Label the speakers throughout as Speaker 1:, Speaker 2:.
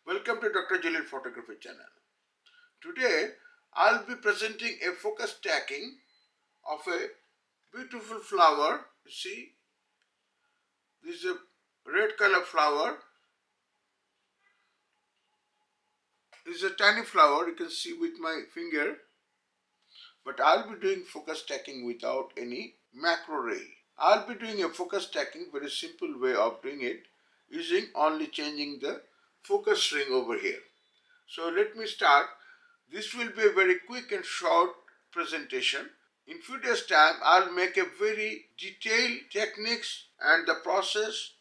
Speaker 1: Welcome to Dr. JALIL Photography channel. Today I'll be presenting a focus stacking of a beautiful flower. You see, this is a red color flower. This is a tiny flower, you can see with my finger. But I'll be doing focus stacking without any macro ray. I'll be doing a focus stacking, very simple way of doing it, using only changing the focus ring over here. So let me start. This will be a very quick and short presentation. In few days time, I'll make a very detailed techniques and the process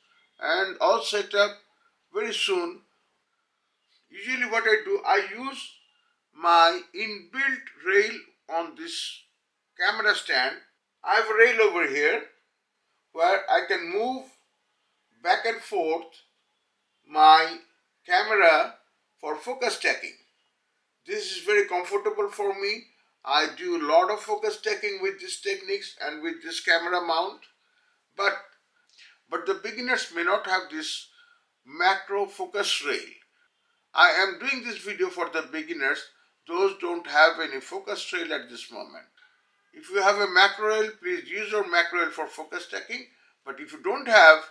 Speaker 1: and all setup very soon. Usually what I do, I use my inbuilt rail on this camera stand. I have a rail over here where I can move back and forth my camera for focus stacking. This is very comfortable for me. I do a lot of focus stacking with these techniques and with this camera mount. But the beginners may not have this macro focus rail. I am doing this video for the beginners. Those don't have any focus rail at this moment. If you have a macro rail, please use your macro rail for focus stacking. But if you don't have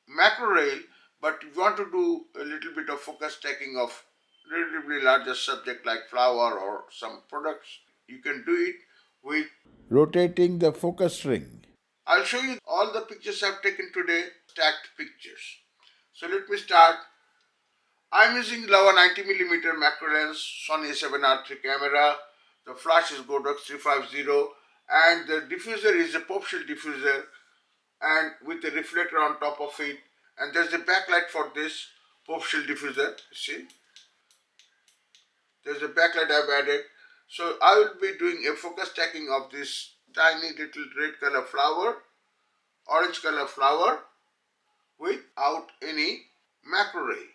Speaker 1: macro rail, but you want to do a little bit of focus stacking of relatively larger subject like flower or some products, you can do it with rotating the focus ring. I'll show you all the pictures I've taken today, stacked pictures. So let me start. I'm using Lava 90mm macro lens, Sony A7R III camera. The flash is Godox 350 and the diffuser is a Popeshield diffuser and with a reflector on top of it. And there's a backlight for this Popeshield diffuser, you see. There's a backlight I've added. So I will be doing a focus stacking of this tiny little red color flower, orange color flower without any macro ray.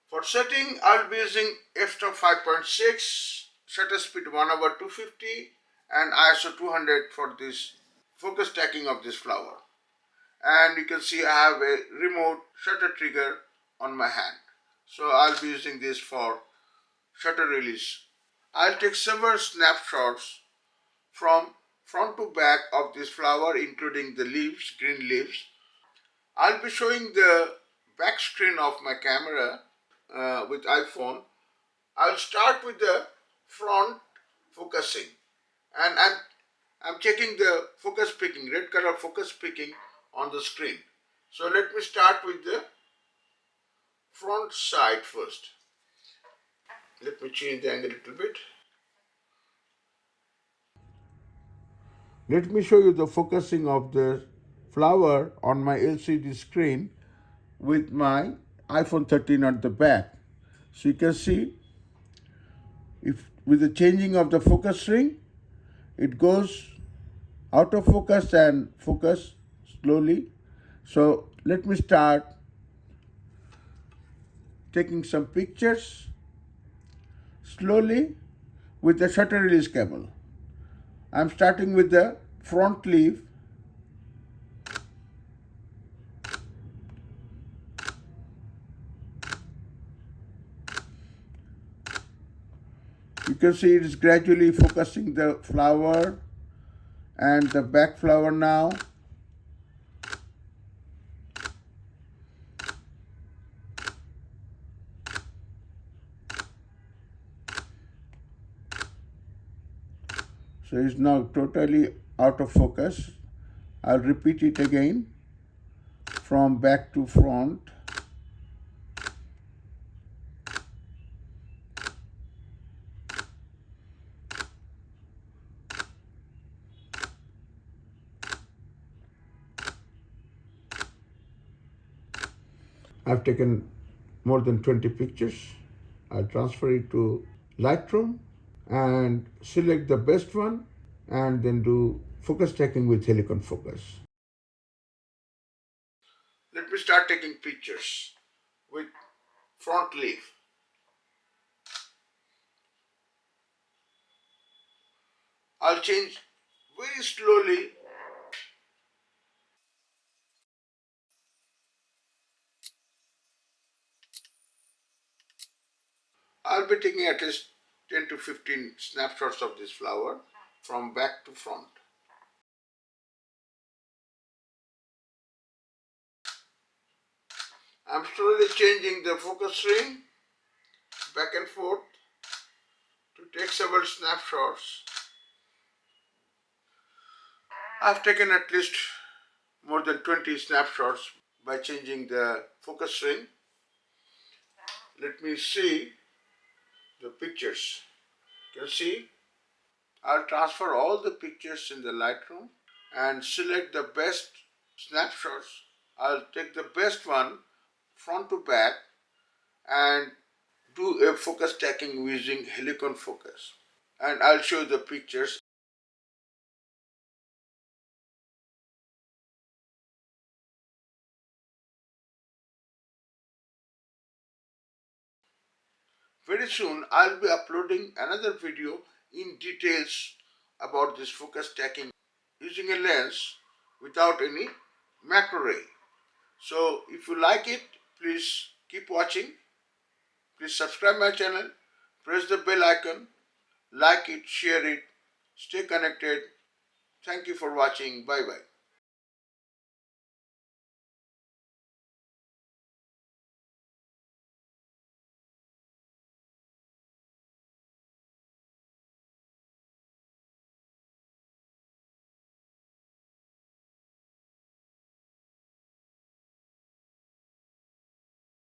Speaker 1: For setting, I'll be using f-stop 5.6, shutter speed 1/250 and ISO 200 for this focus stacking of this flower. And you can see I have a remote shutter trigger on my hand. So I'll be using this for shutter release. I'll take several snapshots from front to back of this flower, including the leaves, green leaves. I'll be showing the back screen of my camera with iPhone. I'll start with the front focusing, and I'm checking the focus picking, red color focus picking on the screen. So let me start with the front side first. Let me change the angle a little bit. Let me show you the focusing of the flower on my LCD screen with my iPhone 13 at the back. So you can see, if with the changing of the focus ring, it goes out of focus and focus slowly. So let me start taking some pictures slowly with the shutter release cable. I'm starting with the front leaf. You can see it is gradually focusing the flower and the back flower now. So it's now totally out of focus. I'll repeat it again from back to front. I've taken more than 20 pictures. I'll transfer it to Lightroom and select the best one and then do focus stacking with Helicon focus. Let me start taking pictures with front leaf. I'll change very slowly . I'll be taking at least 10 to 15 snapshots of this flower from back to front. I'm slowly changing the focus ring back and forth to take several snapshots. I've taken at least more than 20 snapshots by changing the focus ring. Let me see the pictures. You can see I'll transfer all the pictures in the Lightroom and select the best snapshots. I'll take the best one front to back and do a focus stacking using helicon focus, and I'll show the pictures. Very soon I'll be uploading another video in details about this focus stacking using a lens without any macro ray. So if you like it, please keep watching. Please subscribe my channel, press the bell icon, like it, share it, stay connected. Thank you for watching. Bye bye.